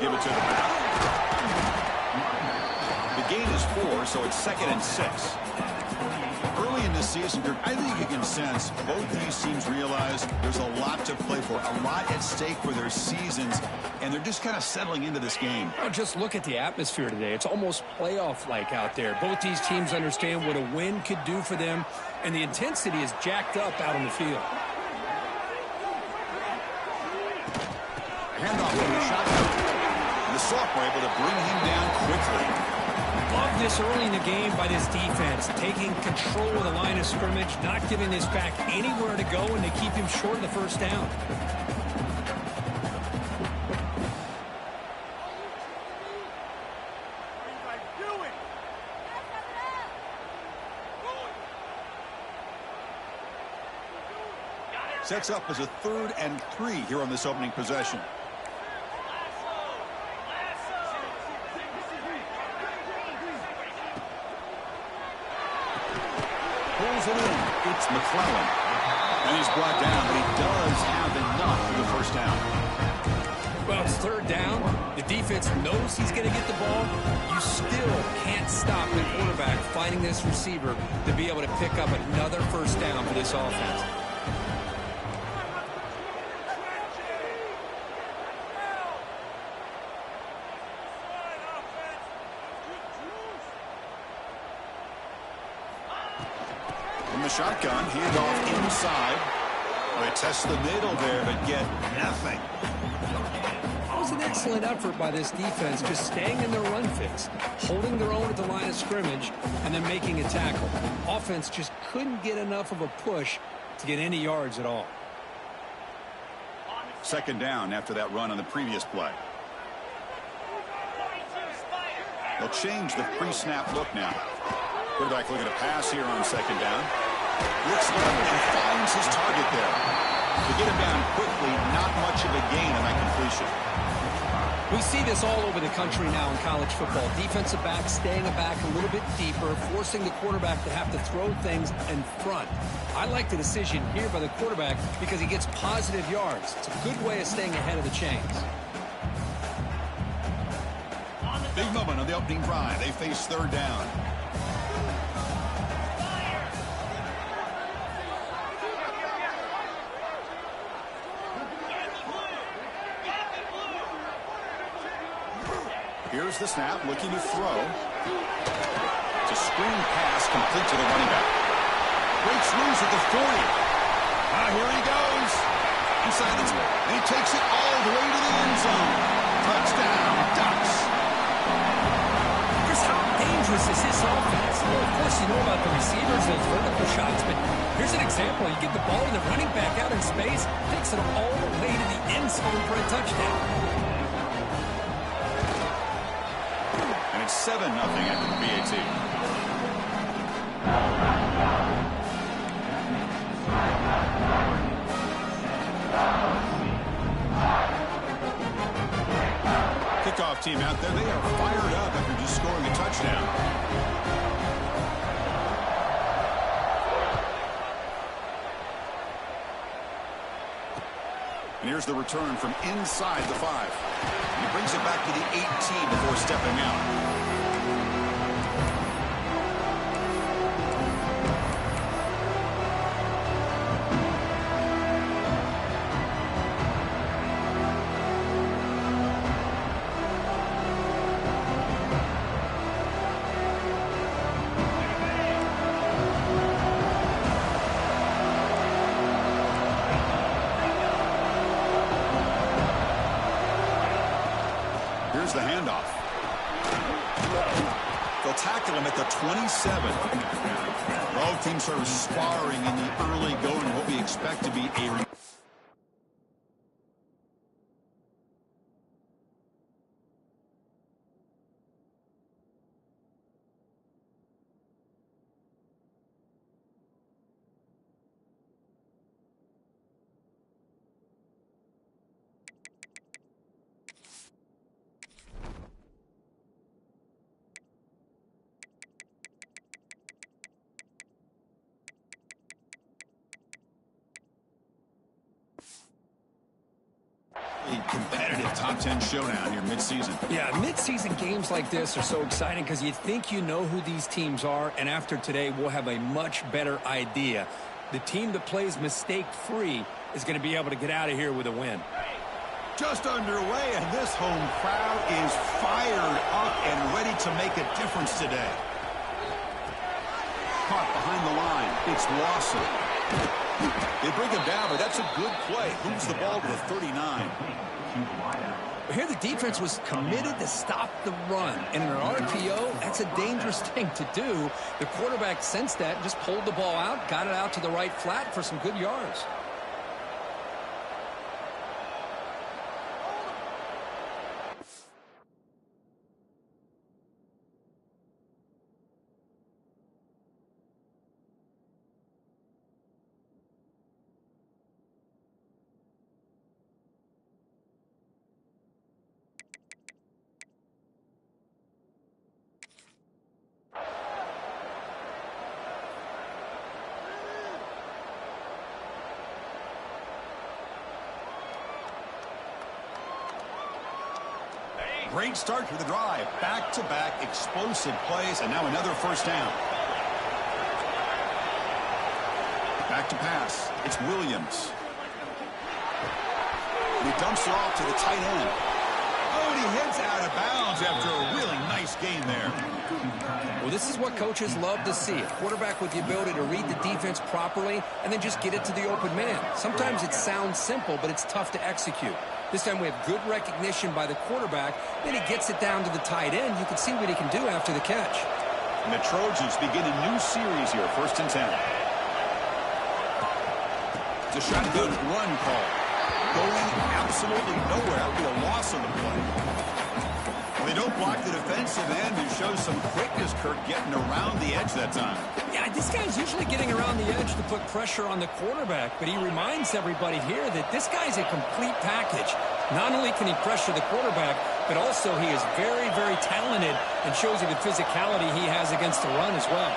give it to the back. The gain is 4, so it's 2nd and 6. Early in this season, I think you can sense both these teams realize there's a lot to play for, a lot at stake for their seasons, and they're just kind of settling into this game. Well, just look at the atmosphere today. It's almost playoff-like out there. Both these teams understand what a win could do for them, and the intensity is jacked up out on the field. Handoff from the shotgun. And the sophomore able to bring him down quickly. Love this early in the game by this defense, taking control of the line of scrimmage, not giving this back anywhere to go, and they keep him short of the first down. Sets up as a 3rd and 3 here on this opening possession. Pulls it in. It's McClellan. And he's brought down, but he does have enough for the first down. Well, it's 3rd down. The defense knows he's going to get the ball. You still can't stop the quarterback finding this receiver to be able to pick up another first down for this offense. Shotgun, handoff inside. They test the middle there, but get nothing. That was an excellent effort by this defense, just staying in their run fix, holding their own at the line of scrimmage, and then making a tackle. Offense just couldn't get enough of a push to get any yards at all. 2nd down after that run on the previous play. They'll change the pre-snap look now. Quarterback looking to pass here on 2nd down. Looks up and finds his target there. To get him down quickly, not much of a gain on that completion. We see this all over the country now in college football. Defensive backs staying back a little bit deeper, forcing the quarterback to have to throw things in front. I like the decision here by the quarterback because he gets positive yards. It's a good way of staying ahead of the chains. Big moment on the opening drive. They face 3rd down. Here's the snap, looking to throw. It's a screen pass complete to the running back. Breaks loose at the 40. Here he goes. Inside the 20. And he takes it all the way to the end zone. Touchdown, Ducks. Just how dangerous is this offense? Well, of course, you know about the receivers, those vertical shots, but here's an example. You get the ball and the running back out in space, takes it all the way to the end zone for a touchdown. 7-0 after the BAT. Kickoff team out there, they are fired up after just scoring a touchdown. And here's the return from inside the 5. He brings it back to the 18 before stepping out. Here's the handoff. They'll tackle him at the 27. Both teams are sparring in the early going, what we expect to be a A competitive top 10 showdown here mid-season. Yeah, mid-season games like this are so exciting because you think you know who these teams are, and after today, we'll have a much better idea. The team that plays mistake-free is going to be able to get out of here with a win. Just underway, and this home crowd is fired up and ready to make a difference today. Caught behind the line. It's Lawson. They bring him down, but that's a good play. Moves the ball to the 39. Here the defense was committed to stop the run. And in an RPO, that's a dangerous thing to do. The quarterback sensed that and just pulled the ball out, got it out to the right flat for some good yards. Great start to the drive. Back-to-back explosive plays, and now another first down. Back to pass. It's Williams. And he dumps it off to the tight end. Oh, and he heads out of bounds after a really nice gain there. Well, this is what coaches love to see. A quarterback with the ability to read the defense properly and then just get it to the open man. Sometimes it sounds simple, but it's tough to execute. This time we have good recognition by the quarterback. Then he gets it down to the tight end. You can see what he can do after the catch. And the Trojans begin a new series here, 1st and 10. It's a shotgun run call. Going absolutely nowhere. That'll be a loss on the play. They don't block the defensive end, who shows some quickness, Kirk, getting around the edge that time. Yeah, this guy's usually getting around the edge to put pressure on the quarterback, but he reminds everybody here that this guy's a complete package. Not only can he pressure the quarterback, but also he is very, very talented and shows you the physicality he has against the run as well.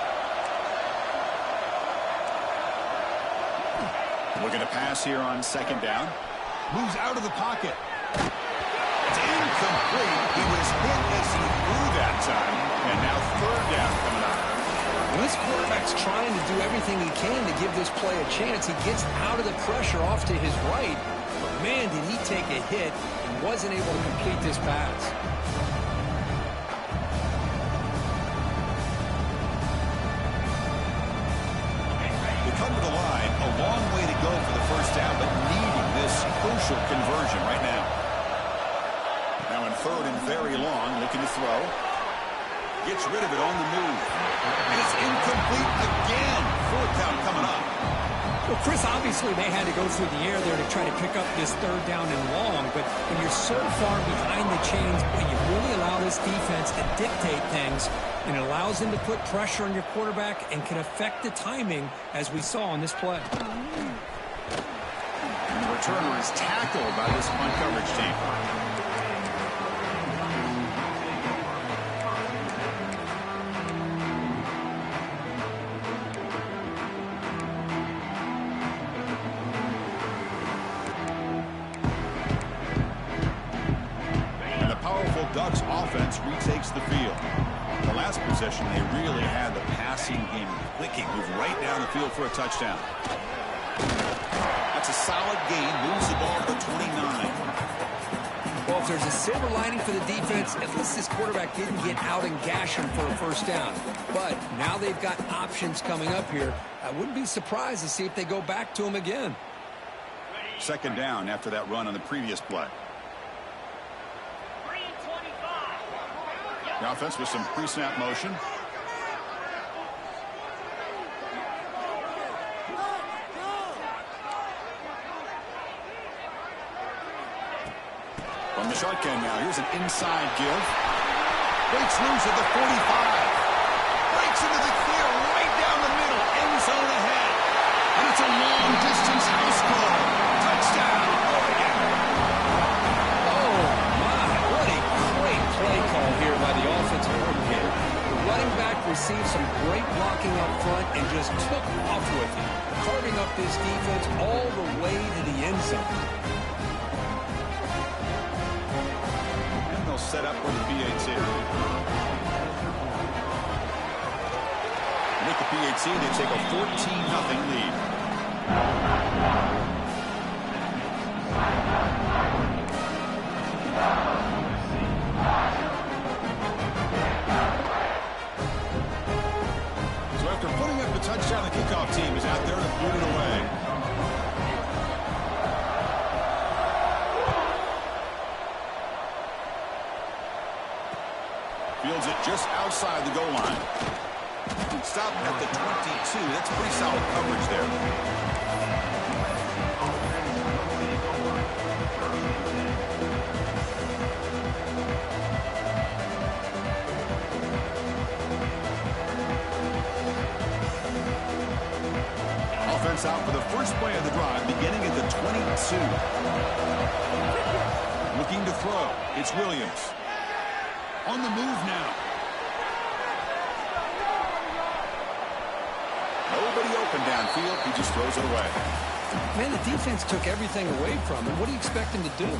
Looking to pass here on 2nd down. Moves out of the pocket. It's incomplete. He was hit as he threw that time. And now 3rd down coming up. When this quarterback's trying to do everything he can to give this play a chance, he gets out of the pressure off to his right. But, man, did he take a hit and wasn't able to complete this pass. They come to the line. A long way to go for the 1st down, but needing this crucial conversion right now. Now in 3rd and very long, looking to throw. Gets rid of it on the move. And it's incomplete again. 4th down coming up. Well, Chris, obviously they had to go through the air there to try to pick up this 3rd down and long, but when you're so far behind the chains, when you really allow this defense to dictate things, and it allows them to put pressure on your quarterback and can affect the timing, as we saw on this play. And the returner is tackled by this punt coverage team. Ducks offense retakes the field. The last possession, they really had the passing game clicking. Move right down the field for a touchdown. That's a solid gain. Moves the ball to the 29. Well, if there's a silver lining for the defense, at least this quarterback didn't get out and gash him for a 1st down. But now they've got options coming up here. I wouldn't be surprised to see if they go back to him again. 2nd down after that run on the previous play. The offense with some pre-snap motion. From the shotgun now, here's an inside give. Breaks loose at the 45. Breaks into the clear right down the middle. End zone ahead. And it's a long-distance house call. Touchdown. Play call here by the offensive coordinator. The running back received some great blocking up front and just took off with it, carving up this defense all the way to the end zone. will set up with the PAT. With the PAT, they take a 14-0 lead. So after putting up the touchdown, the kickoff team is out there to boot it away. Fields it just outside the goal line. Stop at the 22. That's pretty solid coverage there. Offense out for the first play of the drive, beginning at the 22. Looking to throw. It's Williams. On the move now. Nobody open downfield. He just throws it away. Man, the defense took everything away from him. What do you expect him to do?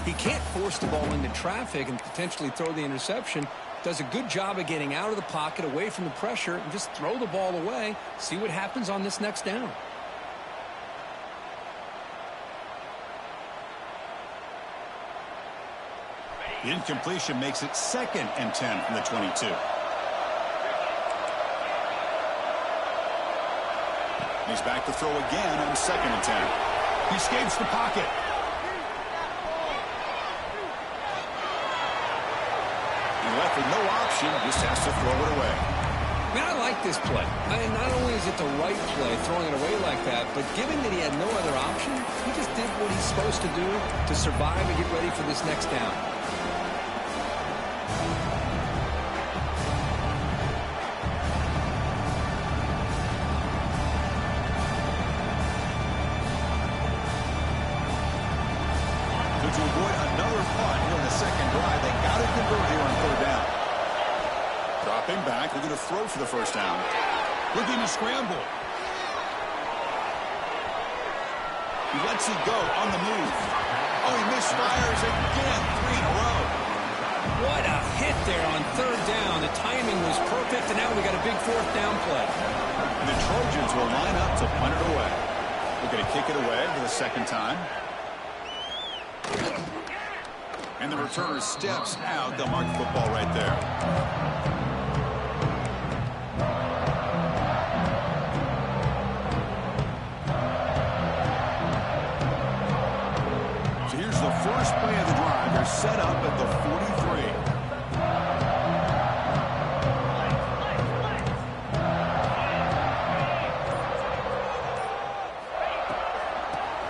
He can't force the ball into traffic and potentially throw the interception. Does a good job of getting out of the pocket, away from the pressure, and just throw the ball away. See what happens on this next down. The incompletion makes it 2nd and 10 from the 22. He's back to throw again on 2nd and 10. He escapes the pocket. He left with no option, just has to throw it away. Man, I like this play. Not only is it the right play, throwing it away like that, but given that he had no other option, he just did what he's supposed to do to survive and get ready for this next down. To avoid another punt here in the second drive, they got to convert here on 3rd down. Dropping back, looking to throw for the first down. Looking to scramble. He lets it go on the move. Oh, he misfires again, 3 in a row. What a hit there on 3rd down. The timing was perfect, and now we got a big 4th down play. And the Trojans will line up to punt it away. We're going to kick it away for the second time. And the returner steps out. They'll mark the football right there. So here's the first play of the drive. They're set up at the 43.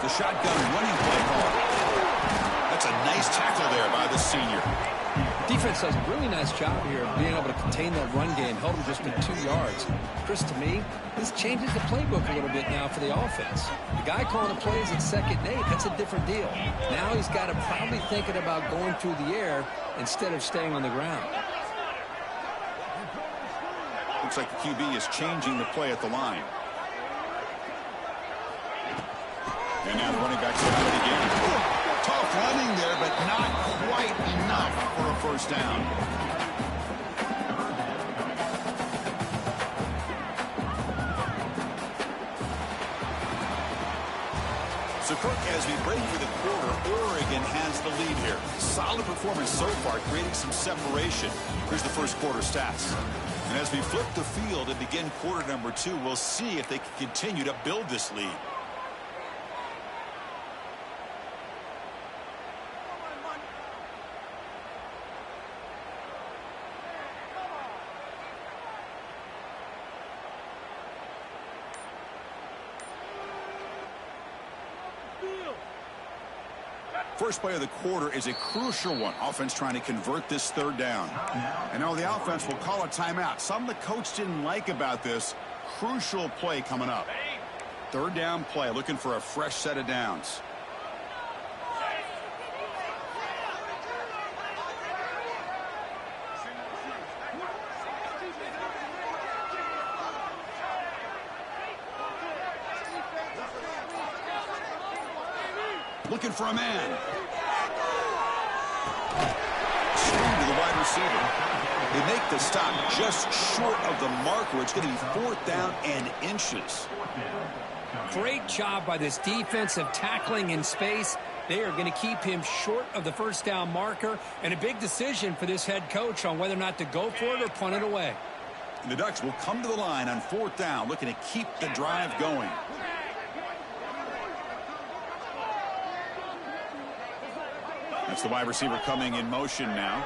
The shotgun running play call. That's a nice tackle there by the senior. Defense does a really nice job here of being able to contain that run game. Held him just to 2 yards. Chris, to me, this changes the playbook a little bit now for the offense. The guy calling the plays at 2nd and 8, that's a different deal. Now he's got to probably thinking about going through the air instead of staying on the ground. Looks like the QB is changing the play at the line. And now the running back's got it again. Tough running there, but not quite enough for a first down. So, Kirk, as we break for the quarter, Oregon has the lead here. Solid performance so far, creating some separation. Here's the first quarter stats. And as we flip the field and begin quarter number 2, we'll see if they can continue to build this lead. First play of the quarter is a crucial one. Offense trying to convert this 3rd down. And now the offense will call a timeout. Something the coach didn't like about this. Crucial play coming up. 3rd down play, looking for a fresh set of downs. Looking for a man. receiver. They make the stop just short of the marker. It's going to be 4th down and inches. Great job by this defensive tackling in space. They are going to keep him short of the 1st down marker, and a big decision for this head coach on whether or not to go for it or punt it away. And the Ducks will come to the line on 4th down, looking to keep the drive going. That's the wide receiver coming in motion now.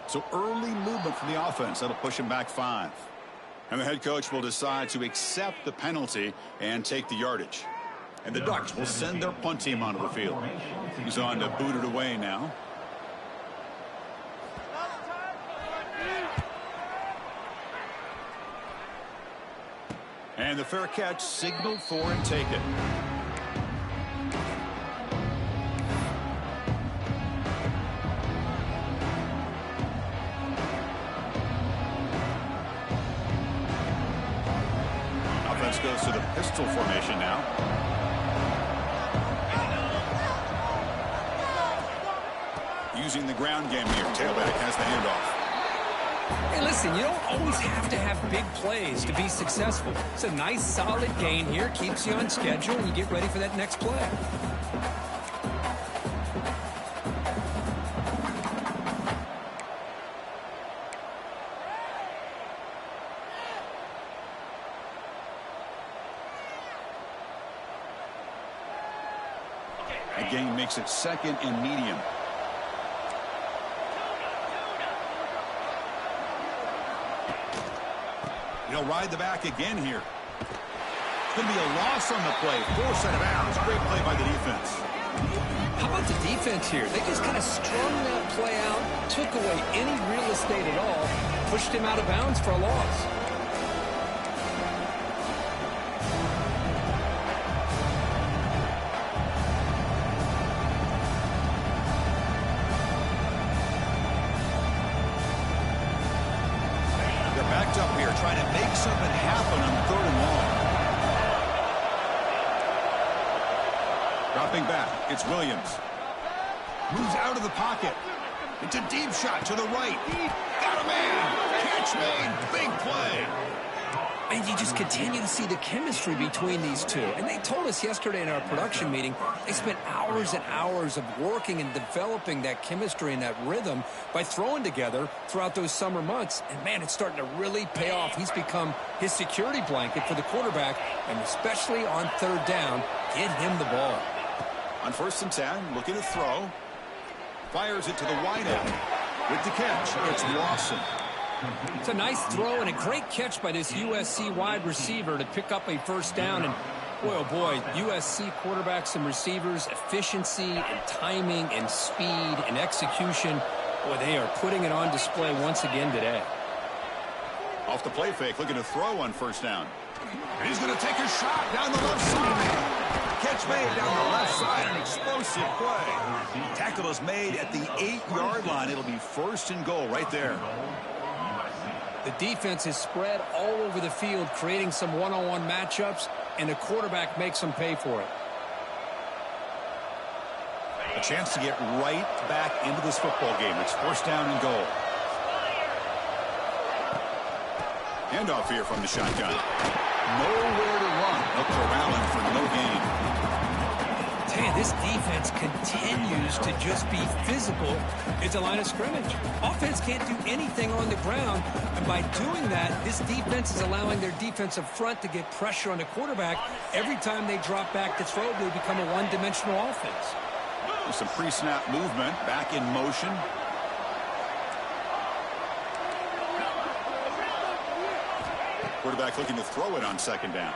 So early movement from the offense. That'll push him back 5. And the head coach will decide to accept the penalty and take the yardage. And the Ducks will send their punt team onto the field. He's on to boot it away now. And the fair catch signaled for and taken. Offense goes to the pistol formation now. Using the ground game here. Tailback has the handoff. Hey, listen, you don't always have to have big plays to be successful. It's a nice, solid gain here. Keeps you on schedule, and you get ready for that next play. The gain makes it 2nd and medium. He'll ride the back again here. It's going to be a loss on the play. Forced out of bounds. Great play by the defense. How about the defense here? They just kind of strung that play out, took away any real estate at all, pushed him out of bounds for a loss. Backed up here, trying to make something happen on 3rd and long. Dropping back, it's Williams. Moves out of the pocket. It's a deep shot to the right. Got a man. Catch made. Big play. And you just continue to see the chemistry between these two. And they told us yesterday in our production meeting, they spent hours and hours of working and developing that chemistry and that rhythm by throwing together throughout those summer months. And, man, it's starting to really pay off. He's become his security blanket for the quarterback, and especially on 3rd down, get him the ball. On 1st and 10, looking to throw. Fires it to the wide end. With the catch, it's Lawson. It's a nice throw and a great catch by this USC wide receiver to pick up a 1st down. And boy, oh boy, USC quarterbacks and receivers, efficiency and timing and speed and execution. Boy, they are putting it on display once again today. Off the play fake, looking to throw on 1st down. And he's going to take a shot down the left side. Catch made down the left side, an explosive play. Tackle is made at the 8-yard line. It'll be 1st and goal right there. The defense is spread all over the field, creating some one-on-one matchups, and the quarterback makes them pay for it. A chance to get right back into this football game. It's 1st down and goal. Handoff here from the shotgun. Nowhere to run. No corralling for no gain. Tell you, this defense continues to just be physical at the line of scrimmage. Offense can't do anything on the ground, and by doing that, this defense is allowing their defensive front to get pressure on the quarterback. Every time they drop back to throw, they become a one-dimensional offense. With some pre-snap movement, back in motion. Quarterback looking to throw it on 2nd down.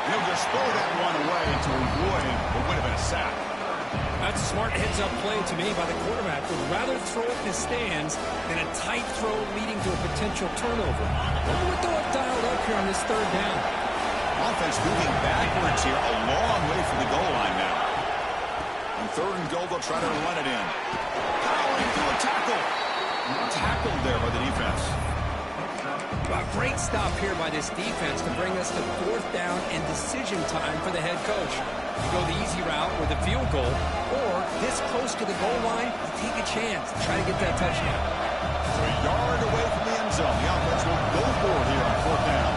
He'll just throw that one away to avoid what would have been a sack. That's a smart heads-up play to me by the quarterback. Would rather throw it in the stands than a tight throw leading to a potential turnover. Wonder what they'll have dialed up here on this 3rd down. Offense moving backwards here, a long way from the goal line now. On 3rd and goal, they'll try to run it in. Powering through a tackle. Tackled there by the defense. A great stop here by this defense to bring us to 4th down and decision time for the head coach. You go the easy route with a field goal, or this close to the goal line, you take a chance to try to get that touchdown. So a yard away from the end zone. The offense will go for it here on 4th down.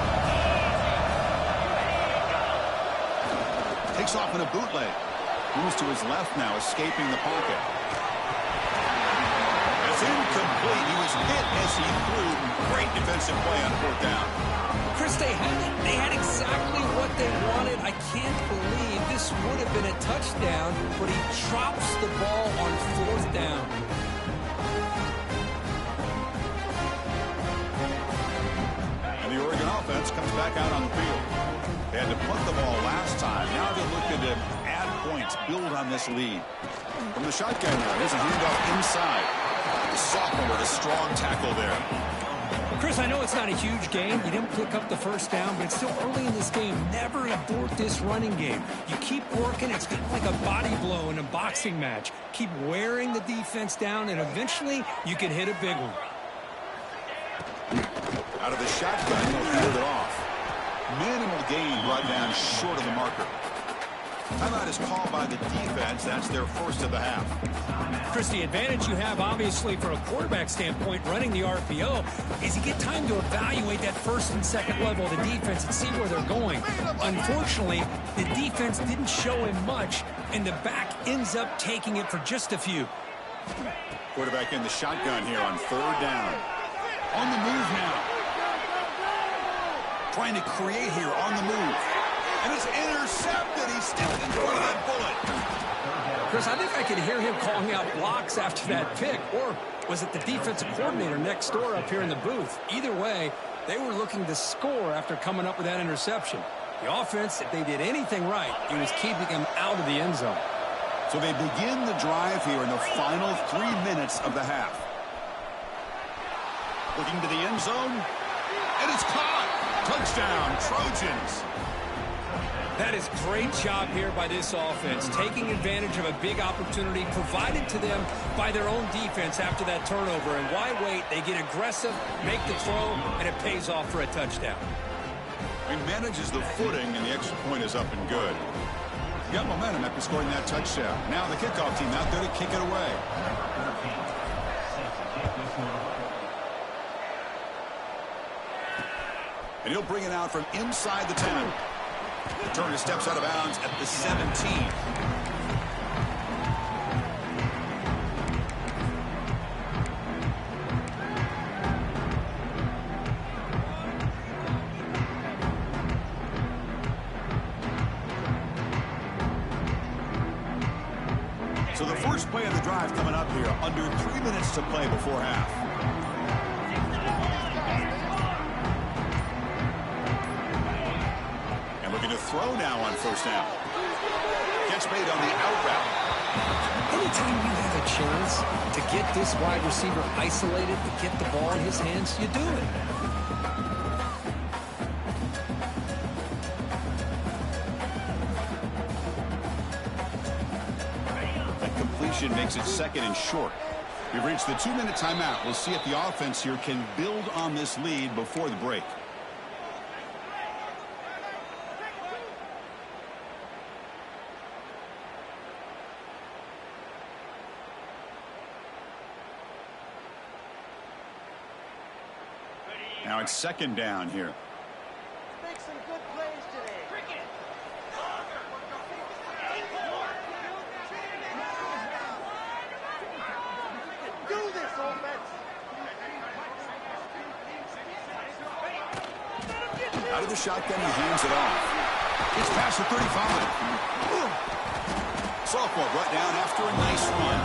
Takes off in a bootleg. Moves to his left now, escaping the pocket. It's incomplete. He was hit as he threw. Great defensive play on 4th down. Chris, they had exactly what they wanted. I can't believe this would have been a touchdown, but he drops the ball on 4th down. And the Oregon offense comes back out on the field. They had to punt the ball last time. Now they're looking to add points, build on this lead. From the shotgun now, here's a handoff inside. The sophomore with a strong tackle there. Chris, I know it's not a huge game. You didn't pick up the 1st down, but it's still early in this game. Never abort this running game. You keep working. It's kind of like a body blow in a boxing match. Keep wearing the defense down, and eventually you can hit a big one. Out of the shotgun, he'll field it off. Minimal gain brought down short of the marker. Timeout is called by the defense. That's their first of the half. Chris, the advantage you have, obviously, from a quarterback standpoint, running the RPO, is you get time to evaluate that 1st and 2nd level of the defense and see where they're going. Unfortunately, the defense didn't show him much, and the back ends up taking it for just a few. Quarterback in the shotgun here on 3rd down. On the move now. Trying to create here on the move. And it's intercepted. He stepped in front of that bullet. Chris, I think I could hear him calling out blocks after that pick. Or was it the defensive coordinator next door up here in the booth? Either way, they were looking to score after coming up with that interception. The offense, if they did anything right, it was keeping him out of the end zone. So they begin the drive here in the final 3 minutes of the half. Looking to the end zone. And it's caught. Touchdown, Trojans. That is great job here by this offense, taking advantage of a big opportunity provided to them by their own defense after that turnover. And why wait? They get aggressive, make the throw, and it pays off for a touchdown. He manages the footing, and the extra point is up and good. Got momentum after scoring that touchdown. Now the kickoff team out there to kick it away. And he'll bring it out from inside the 10. Turner steps out of bounds at the 17. So the first play of the drive coming up here, under 3 minutes to play before half. To throw now on 1st down. Catch made on the out route. Anytime you have a chance to get this wide receiver isolated, to get the ball in his hands, you do it. That completion makes it 2nd and short. We've reached the 2-minute timeout. We'll see if the offense here can build on this lead before the break. Now it's 2nd down here. Make some good plays today. Do this, offense. Out of the shotgun, he hands it off. It's past the 35. Sophomore brought down after a nice run.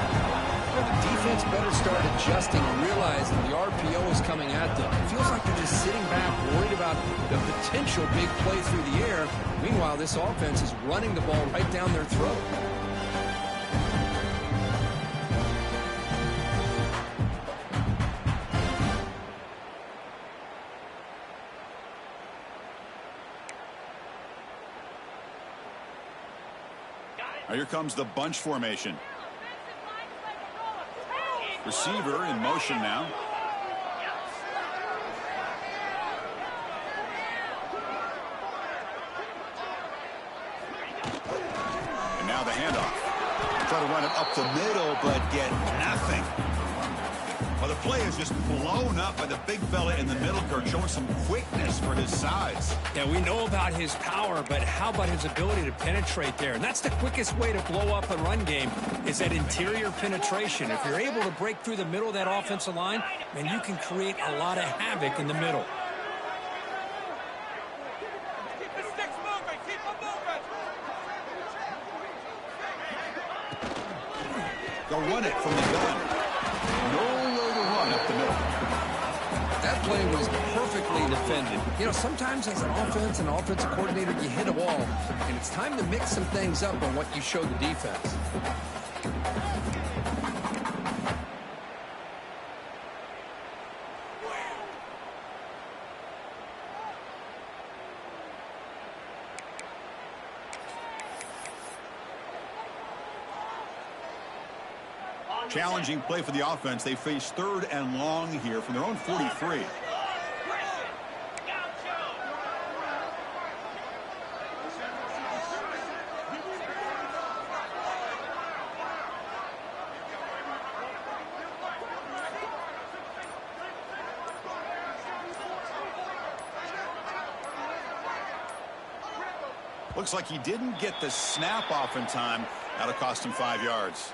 Well, the defense better start adjusting and realize that the RPO is coming at them. It feels like they're just sitting back, worried about the potential big play through the air. Meanwhile, this offense is running the ball right down their throat. Now here comes the bunch formation. Receiver in motion now. Try to run it up the middle, but get nothing. Well, the play is just blown up by the big fella in the middle, Kirk, showing some quickness for his size. Yeah, we know about his power, but how about his ability to penetrate there? And that's the quickest way to blow up a run game is that interior penetration. If you're able to break through the middle of that offensive line, man, you can create a lot of havoc in the middle. Keep the sticks moving. Keep them moving. They'll run it from the gun. Nowhere to run up the middle. That play was perfectly defended. You know, sometimes as an offense and offensive coordinator, you hit a wall, and it's time to mix some things up on what you show the defense. Challenging play for the offense. They face 3rd and long here from their own 43. Looks like he didn't get the snap off in time. That'll cost him 5 yards.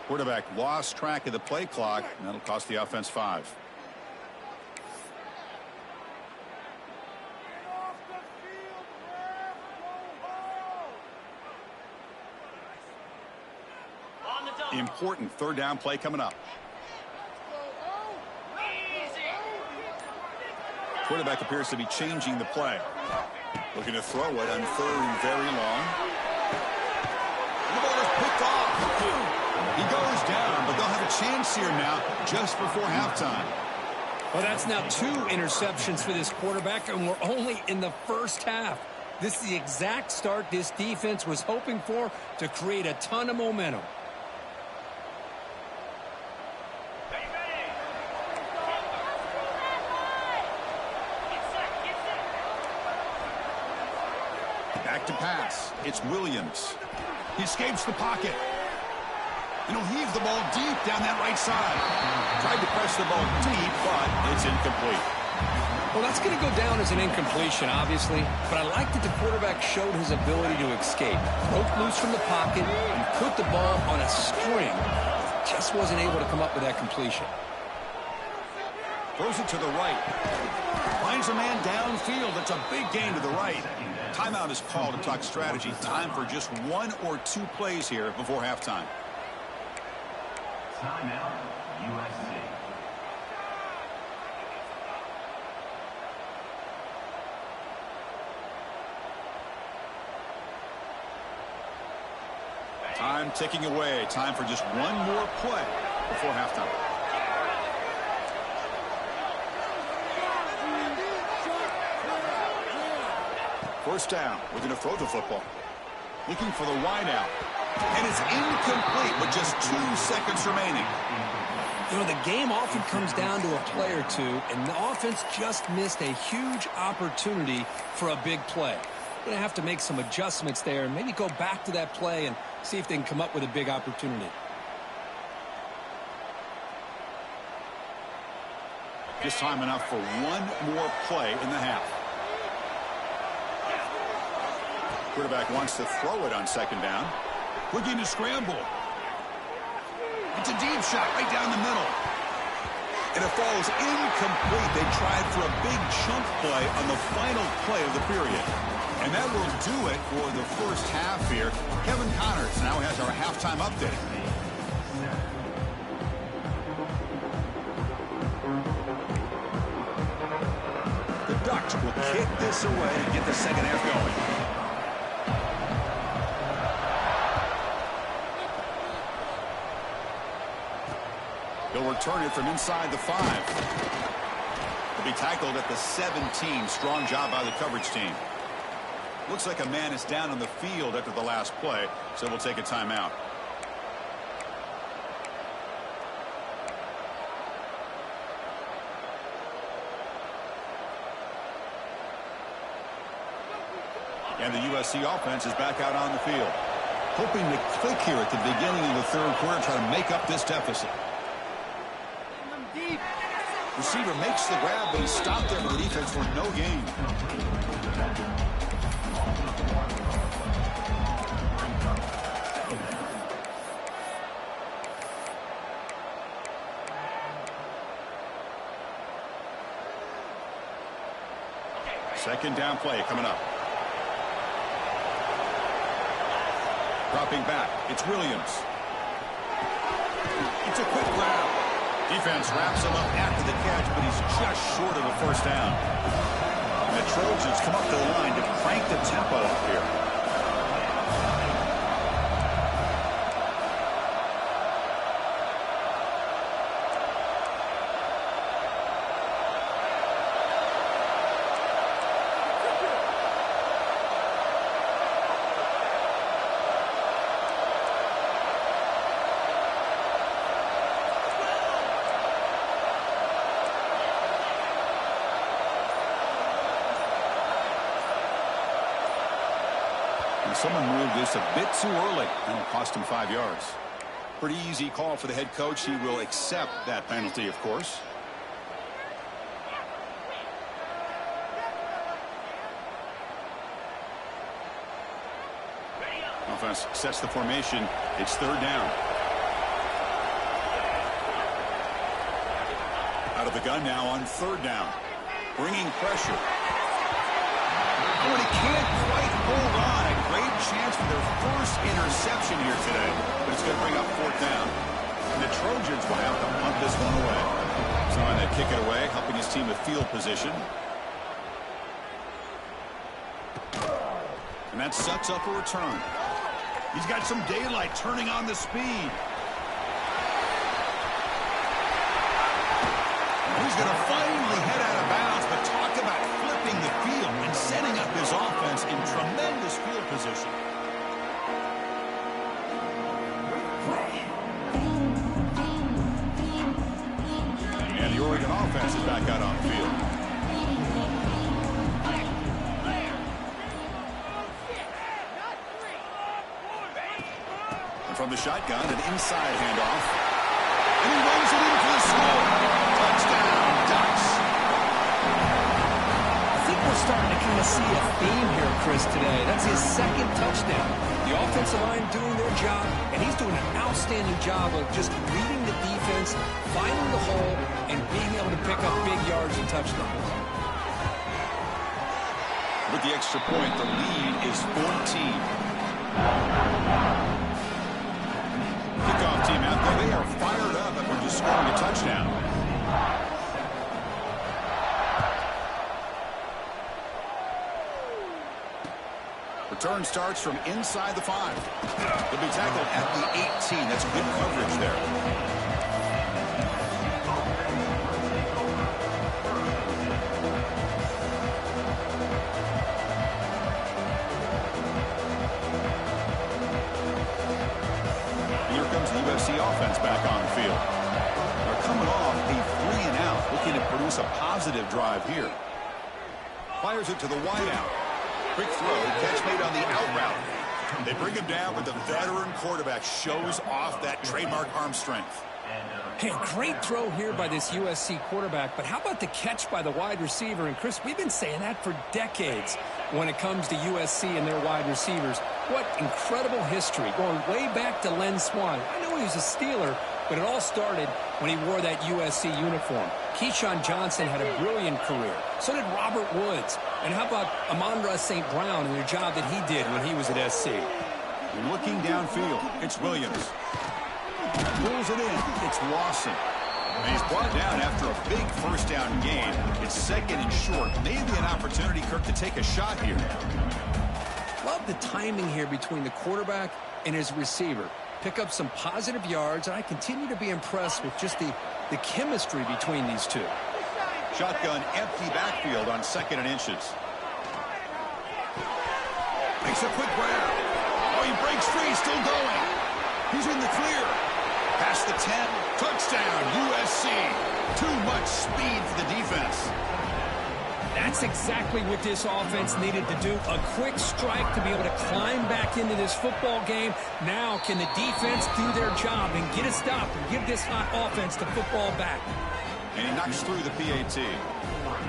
Quarterback lost track of the play clock, and that'll cost the offense 5. Important 3rd down play coming up. Quarterback appears to be changing the play. Looking to throw it on 3rd and very long. The ball is picked off. He goes down, but they'll have a chance here now just before halftime. Well, that's now 2 interceptions for this quarterback, and we're only in the first half. This is the exact start this defense was hoping for to create a ton of momentum. Back to pass. It's Williams. He escapes the pocket. And he'll heave the ball deep down that right side. Tried to press the ball deep, but it's incomplete. Well, that's going to go down as an incompletion, obviously, but I like that the quarterback showed his ability to escape. Broke loose from the pocket and put the ball on a string. Just wasn't able to come up with that completion. Throws it to the right. Finds a man downfield. It's a big gain to the right. Timeout is called to talk strategy. Time for just 1 or 2 plays here before halftime. Timeout, USC. Time ticking away. Time for just 1 more play before halftime. First down. We're going to throw the football. Looking for the wide out. And it's incomplete with just 2 seconds remaining. You know, the game often comes down to a play or two, and the offense just missed a huge opportunity for a big play. They're going to have to make some adjustments there and maybe go back to that play and see if they can come up with a big opportunity. Just time enough for 1 more play in the half. Quarterback wants to throw it on 2nd down. Looking to scramble. It's a deep shot right down the middle. And it falls incomplete. They tried for a big chunk play on the final play of the period. And that will do it for the first half here. Kevin Connors now has our halftime update. The Ducks will kick this away to get the second half going. He'll return it from inside the 5. He'll be tackled at the 17. Strong job by the coverage team. Looks like a man is down on the field after the last play, so we'll take a timeout. And the USC offense is back out on the field. Hoping to click here at the beginning of the third quarter, try to make up this deficit. Receiver makes the grab, but he's stopped there for the defense for no gain. Second down play coming up. Dropping back, it's Williams. It's a quick grab. Defense wraps him up after the catch, but he's just short of a first down. And the Trojans come up to the line to crank the tempo up here. Someone moved this a bit too early, and it'll cost him 5 yards. Pretty easy call for the head coach. He will accept that penalty, of course. Offense sets the formation. It's third down. Out of the gun now on third down. Bringing pressure. But he can't quite hold on. A great chance for their first interception here today. But it's going to bring up fourth down. And the Trojans will have to punt this one away. So they kick it away, helping his team with field position. And that sets up a return. He's got some daylight turning on the speed. He's going to finally head out of bounds, but talk about flipping the field and setting up his offense in tremendous field position. And the Oregon offense is back out on field. And from the shotgun, an inside handoff. And he runs it in for the score. Touchdown, Ducks. I think we're starting to kind of see a theme here, Chris, today. That's his second touchdown. The offensive line doing their job, and he's doing an outstanding job of just reading the defense, finding the hole, and being able to pick up big yards and touchdowns. With the extra point, the lead is 14. Kickoff team out there, they are fired up after just scoring a touchdown. Return starts from inside the 5. They'll be tackled at the 18. That's good coverage there. Offense back on the field. They're coming off a 3-and-out, looking to produce a positive drive here. Fires it to the wideout. Quick throw, catch made on the out route. They bring him down, but the veteran quarterback shows off that trademark arm strength. Hey, great throw here by this USC quarterback, but how about the catch by the wide receiver? And, Chris, we've been saying that for decades when it comes to USC and their wide receivers. What incredible history, going way back to Len Swan. I know he was a Steeler, but it all started when he wore that USC uniform. Keyshawn Johnson had a brilliant career. So did Robert Woods. And how about Amon-Ra St. Brown and the job that he did when he was at SC? Looking downfield, it's Williams. Pulls it in. It's Lawson. And he's brought down after a big first down gain. It's second and short. Maybe an opportunity, Kirk, to take a shot here. Love the timing here between the quarterback and his receiver. Pick up some positive yards, and I continue to be impressed with just the chemistry between these two. Shotgun, empty backfield on second and inches. Makes a quick grab. Oh, he breaks free, still going. He's in the clear. Past the 10, touchdown, USC. Too much speed for the defense. That's exactly what this offense needed to do. A quick strike to be able to climb back into this football game. Now can the defense do their job and get a stop and give this hot offense the football back? And he knocks through the PAT.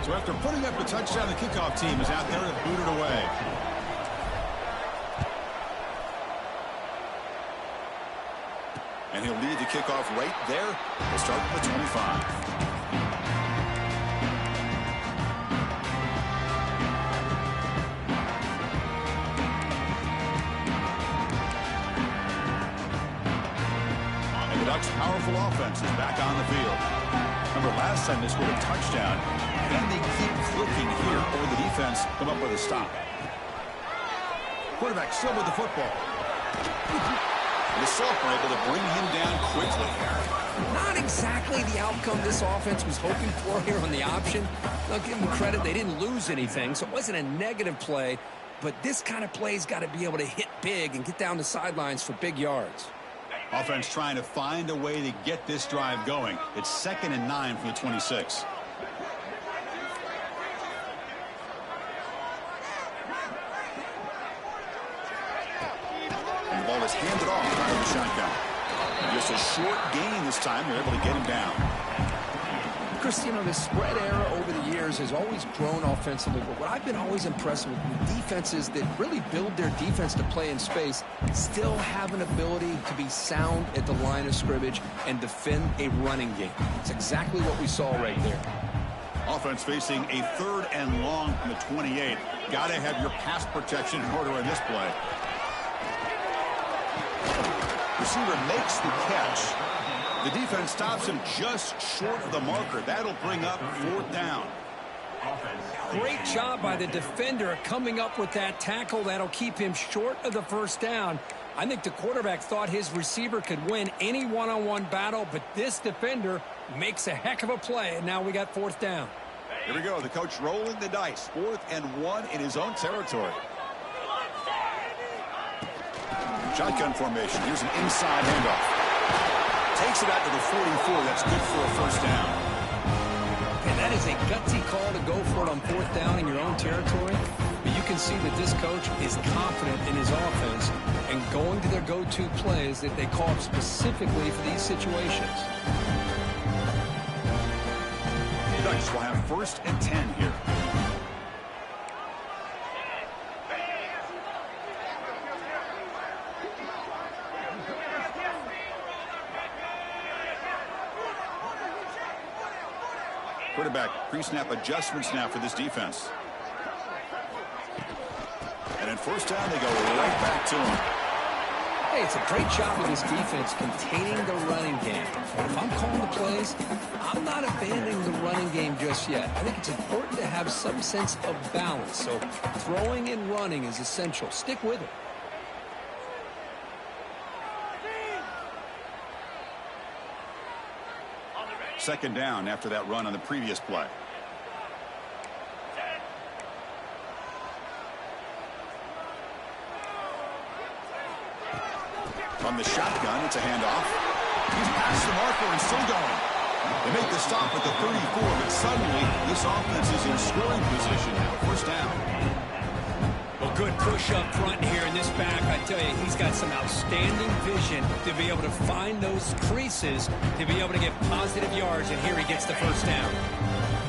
So after putting up the touchdown, the kickoff team is out there to boot it away. And he'll lead the kickoff right there. We'll start at the 25. Ducks' powerful offense is back on the field. Remember, last time they scored a touchdown, and they keep clicking here, or the defense come up with a stop. Quarterback still with the football. And the Sulphur able to bring him down quickly. Not exactly the outcome this offense was hoping for here on the option. I'll give them credit, they didn't lose anything, so it wasn't a negative play, but this kind of play's got to be able to hit big and get down the sidelines for big yards. Offense trying to find a way to get this drive going. It's 2nd and 9 from the 26. And the ball is handed off out of the shotgun. Just a short gain this time. They're able to get him down. Chris, you know, the spread era over the years has always grown offensively, but what I've been always impressed with defenses that really build their defense to play in space still have an ability to be sound at the line of scrimmage and defend a running game. It's exactly what we saw right there. Offense facing a 3rd and long from the 28. Got to have your pass protection in order in this play. Receiver makes the catch. The defense stops him just short of the marker. That'll bring up 4th down. Great job by the defender coming up with that tackle. That'll keep him short of the 1st down. I think the quarterback thought his receiver could win any one-on-one battle, but this defender makes a heck of a play, and now we got 4th down. Here we go. The coach rolling the dice. 4th and 1 in his own territory. Shotgun formation. Here's an inside handoff. Takes it out to the 44. That's good for a 1st down. And that is a gutsy call to go for it on 4th down in your own territory. But you can see that this coach is confident in his offense and going to their go-to plays that they call up specifically for these situations. The Ducks will have 1st and 10 here. Quarterback pre-snap adjustments now for this defense. And in 1st down, they go right back to him. Hey, it's a great job of this defense containing the running game. But if I'm calling the plays, I'm not abandoning the running game just yet. I think it's important to have some sense of balance. So throwing and running is essential. Stick with it. Second down after that run on the previous play. From the shotgun, it's a handoff. He's past the marker and still going. They make the stop at the 34, but suddenly this offense is in scoring position now. 1st down. Well, good push up front here in this back. I tell you, he's got some outstanding vision to be able to find those creases, to be able to get positive yards, and here he gets the 1st down.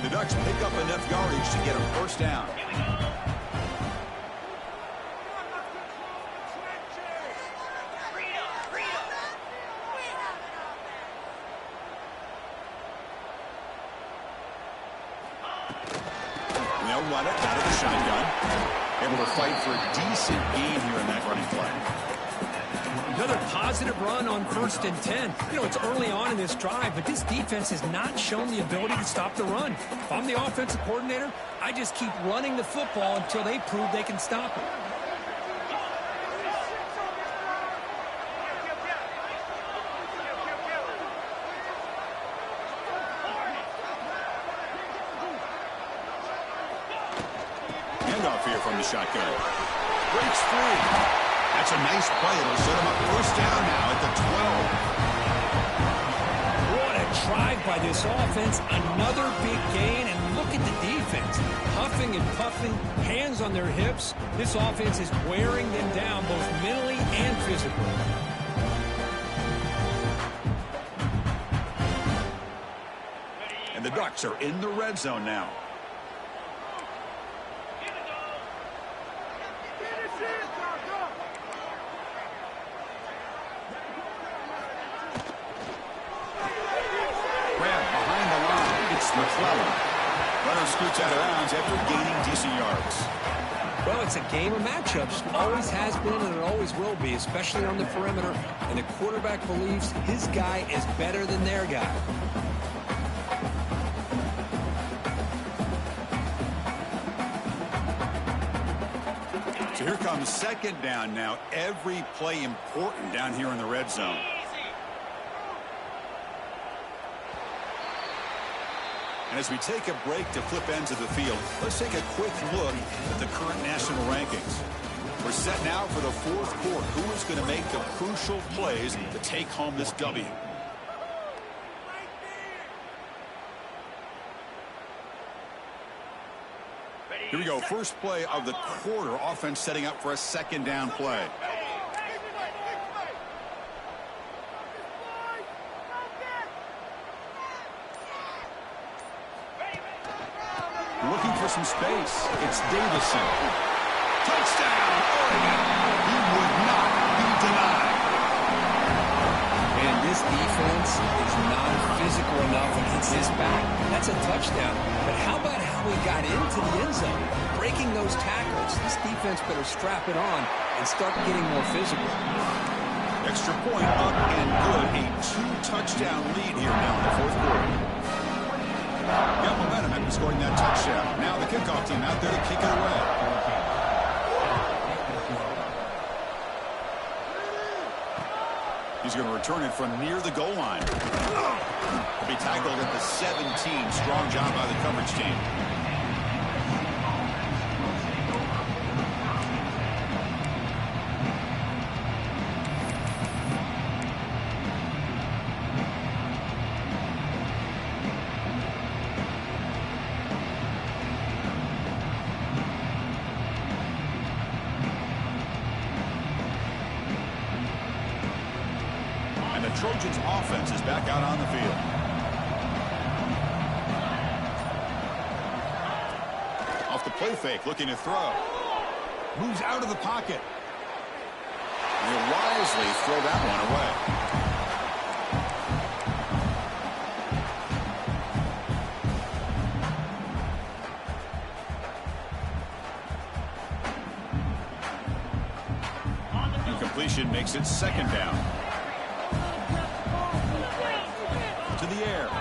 The Ducks pick up enough yardage to get a 1st down. And they'll run it out of the shotgun. Able to fight for a decent gain here in that running play. Another positive run on 1st and 10. You know, it's early on in this drive, but this defense has not shown the ability to stop the run. If I'm the offensive coordinator, I just keep running the football until they prove they can stop it. Handoff here from the shotgun. Breaks free. That's a nice play. It'll set him up 1st down now at the 12. What a drive by this offense, another big gain, and look at the defense. Huffing and puffing, hands on their hips. This offense is wearing them down both mentally and physically. And the Ducks are in the red zone now. McClellan. Runner scoots out of bounds after gaining decent yards. Well, it's a game of matchups. Always has been and it always will be, especially on the perimeter. And the quarterback believes his guy is better than their guy. So here comes second down now. Every play important down here in the red zone. And as we take a break to flip ends of the field, let's take a quick look at the current national rankings. We're set now for the fourth quarter. Who is going to make the crucial plays to take home this W? Here we go. First play of the quarter. Offense setting up for a second down play. Looking for some space. It's Davison. Touchdown, Oregon. He would not be denied. And this defense is not physical enough against his back. That's a touchdown. But how about how he got into the end zone? Breaking those tackles. This defense better strap it on and start getting more physical. Extra point up and good. A 2-touchdown lead here now in the fourth quarter. Got momentum after scoring that touchdown. Now the kickoff team out there to kick it away. He's going to return it from near the goal line. He'll be tackled at the 17. Strong job by the coverage team. Trojans offense is back out on the field. Off the play fake, looking to throw. Moves out of the pocket. And he'll wisely throw that one away. Incompletion makes it second down.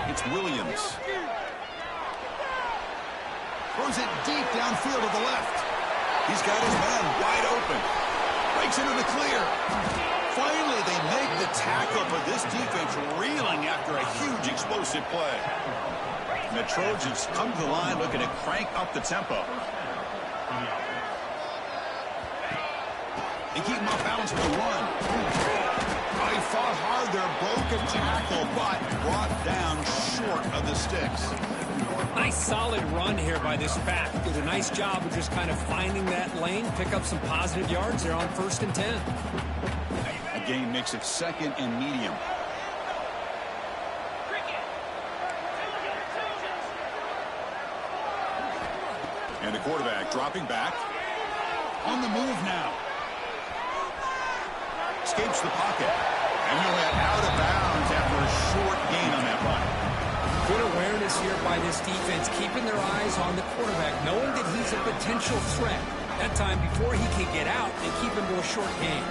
It's Williams. Throws it deep downfield to the left. He's got his man wide open. Breaks into the clear. Finally, they make the tackle, but this defense reeling after a huge explosive play. And the Trojans come to the line looking to crank up the tempo. They keep him off balance for the run. Oh, he fought hard there, broke a tackle, but brought down short of the sticks. Nice solid run here by this back. Did a nice job of just kind of finding that lane, pick up some positive yards there on 1st and 10. The game makes it second and medium. And the quarterback dropping back. On the move now. Escapes the pocket. And he'll head out of bounds after a short gain on that run. Good awareness here by this defense, keeping their eyes on the quarterback, knowing that he's a potential threat. That time, before he can get out, they keep him to a short gain.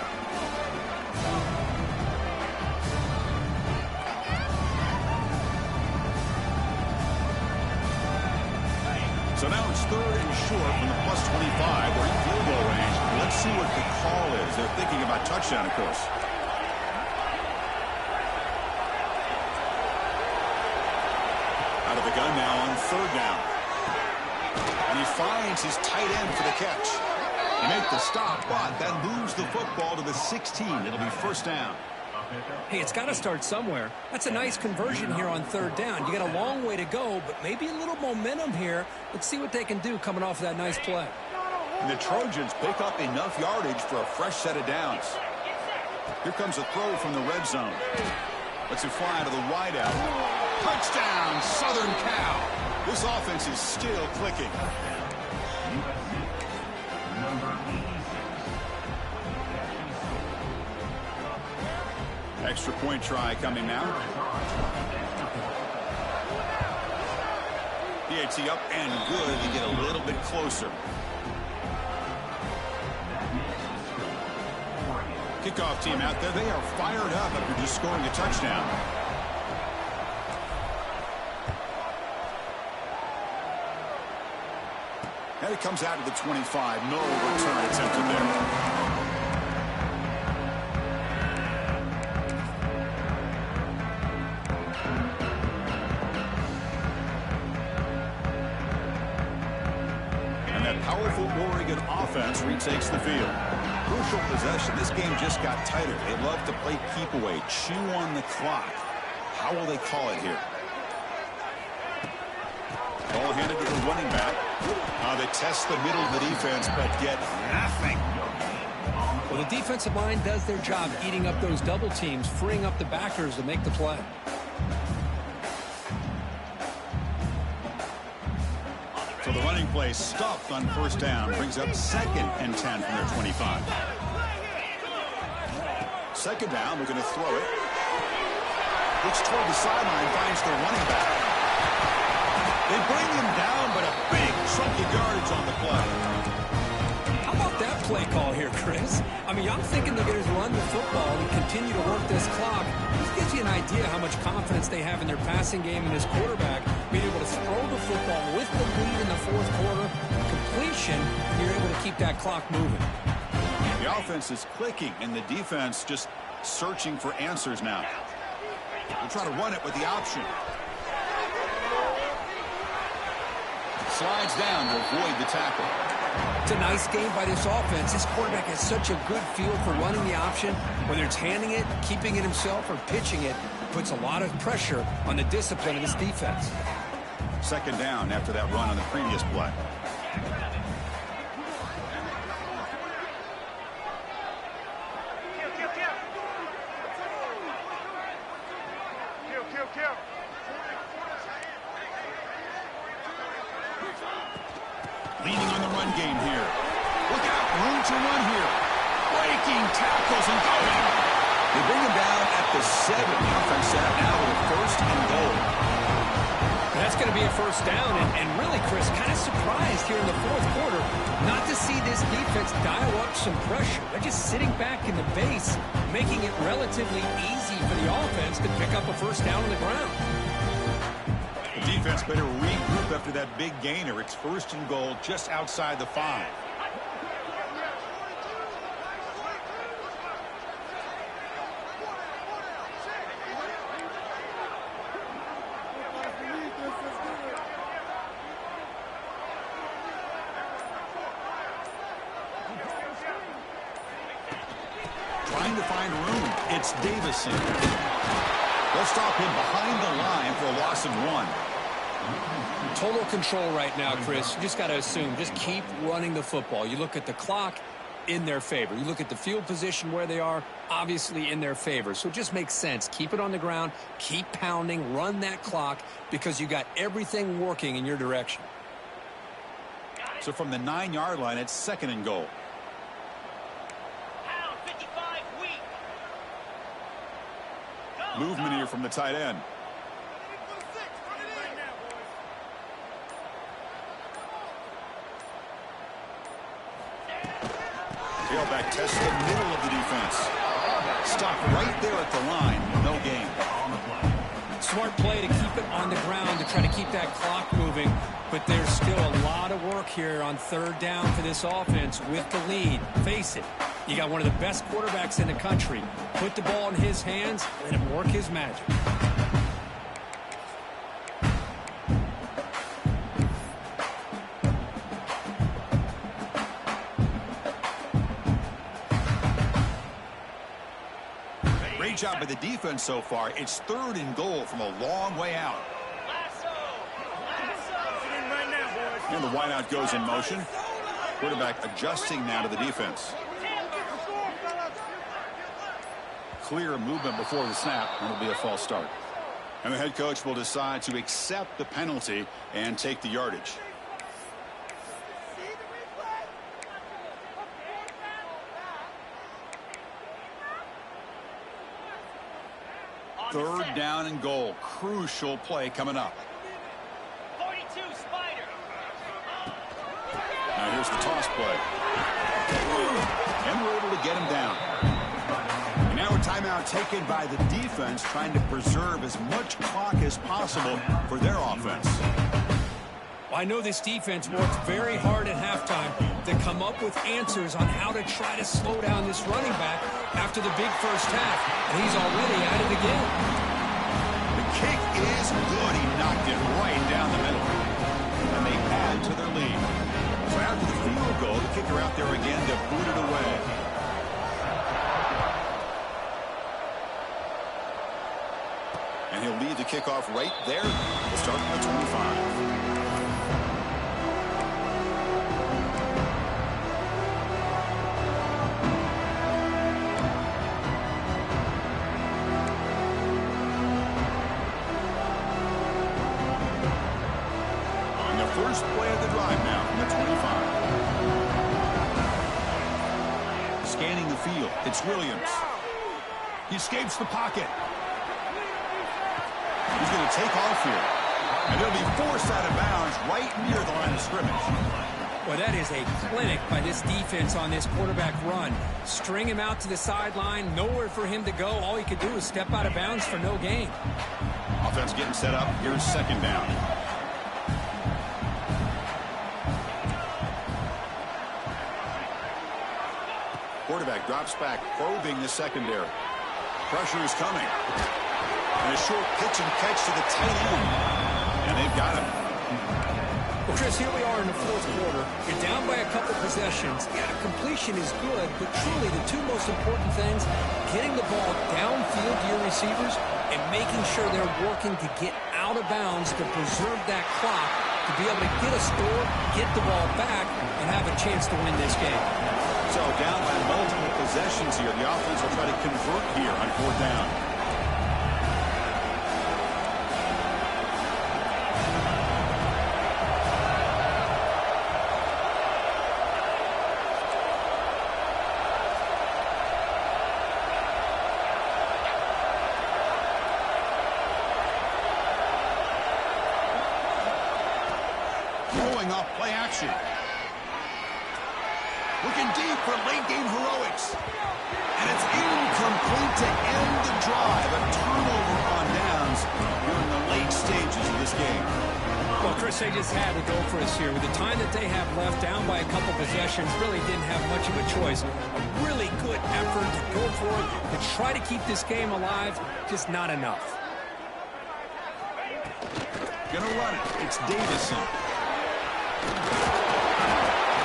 So now it's 3rd and short from the +25. We're in field goal range. Let's see what the call is. They're thinking about touchdown, of course. Out of the gun now on 3rd down. And he finds his tight end for the catch. They make the stop, but that moves the football to the 16. It'll be 1st down. Hey, it's got to start somewhere. That's a nice conversion here on third down. You got a long way to go, but maybe a little momentum here. Let's see what they can do coming off of that nice play. And the Trojans pick up enough yardage for a fresh set of downs. Here comes a throw from the red zone. Lets it fly to the wideout. Touchdown, Southern Cal. This offense is still clicking. Extra point try coming now. PAT up and good to get a little bit closer. Kickoff team out there. They are fired up after just scoring a touchdown. And it comes out to the 25. No return attempted there. Powerful Oregon offense retakes the field. Crucial possession. This game just got tighter. They love to play keep away, chew on the clock. How will they call it here? Ball handed to the running back. They test the middle of the defense, but get nothing. Well, the defensive line does their job eating up those double teams, freeing up the backers to make the play. So the running play stuffed on first down, brings up 2nd and 10 from their 25. Second down, they're going to throw it. Looks toward the sideline, finds the running back. They bring him down, but a big chunk of yardage on the play. How about that play call here, Chris? I mean, I'm thinking they're going to run the football and continue to work this clock. This gives you an idea how much confidence they have in their passing game and this quarterback being able to throw the football with the lead in the fourth quarter, completion, and you're able to keep that clock moving. The offense is clicking, and the defense just searching for answers now. They'll try to run it with the option. Slides down to avoid the tackle. It's a nice game by this offense. This quarterback has such a good feel for running the option. Whether it's handing it, keeping it himself, or pitching it, puts a lot of pressure on the discipline of this defense. Second down after that run on the previous play. Leaning on the run game here. Look out, room to run here. Breaking tackles and going. They bring him down at the 7. The offense set now with 1st and goal. That's going to be a first down, and really, Chris, kind of surprised here in the fourth quarter not to see this defense dial up some pressure. They're just sitting back in the base, making it relatively easy for the offense to pick up a first down on the ground. The defense better regroup after that big gainer. It's 1st and goal just outside the 5. Trying to find room. It's Davison. They'll stop him behind the line for a loss of 1. Total control right now, Chris. You just got to assume, just keep running the football. You look at the clock, in their favor. You look at the field position where they are, obviously in their favor. So it just makes sense. Keep it on the ground, keep pounding, run that clock, because you got everything working in your direction. So from the 9-yard line, it's 2nd and goal. Movement here from the tight end. Tailback tests the middle of the defense. Stop right there at the line. No gain. Smart play to keep it on the ground to try to keep that clock moving. But there's still a lot of work here on 3rd down for this offense with the lead. Face it, you got one of the best quarterbacks in the country. Put the ball in his hands, let him work his magic. Great job by the defense so far. It's 3rd and goal from a long way out. And the wideout goes in motion. Quarterback adjusting now to the defense. Clear movement before the snap, and it'll be a false start. And the head coach will decide to accept the penalty and take the yardage. Third down and goal. Crucial play coming up. 42, Spider. Now here's the toss play. And we're able to get him down. And now a timeout taken by the defense, trying to preserve as much clock as possible for their offense. I know this defense worked very hard at halftime to come up with answers on how to try to slow down this running back after the big first half. And he's already at it again. The kick is good. He knocked it right down the middle. And they add to their lead. So after the field goal, the kicker out there again to boot it away. And he'll lead the kickoff right there. We'll start from the 25. First play of the drive now from the 25. Scanning the field, it's Williams. He escapes the pocket. He's going to take off here. And he'll be forced out of bounds right near the line of scrimmage. Well, that is a clinic by this defense on this quarterback run. String him out to the sideline, nowhere for him to go. All he could do is step out of bounds for no gain. Offense getting set up. Here's 2nd down. Quarterback drops back, probing the secondary. Pressure is coming. And a short pitch and catch to the tight end. And they've got him. Well, Chris, here we are in the 4th quarter. You're down by a couple possessions. Yeah, completion is good, but truly the two most important things, getting the ball downfield to your receivers and making sure they're working to get out of bounds to preserve that clock to be able to get a score, get the ball back, and have a chance to win this game. So down by multiple possessions here. The offense will try to convert here on 4th down. Throwing off play action. Looking deep for late-game heroics. And it's incomplete to end the drive. A turnover on downs during the late stages of this game. Well, Chris, they just had to go for us here. With the time that they have left, down by a couple possessions, really didn't have much of a choice. A really good effort to go for it, to try to keep this game alive, just not enough. Gonna run it. It's Davison.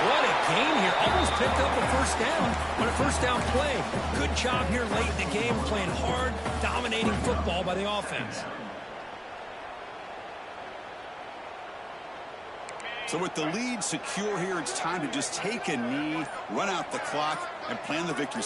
What a game here. Almost picked up a first down on a first down play. Good job here late in the game, playing hard, dominating football by the offense. So with the lead secure here, it's time to just take a knee, run out the clock, and plan the victory.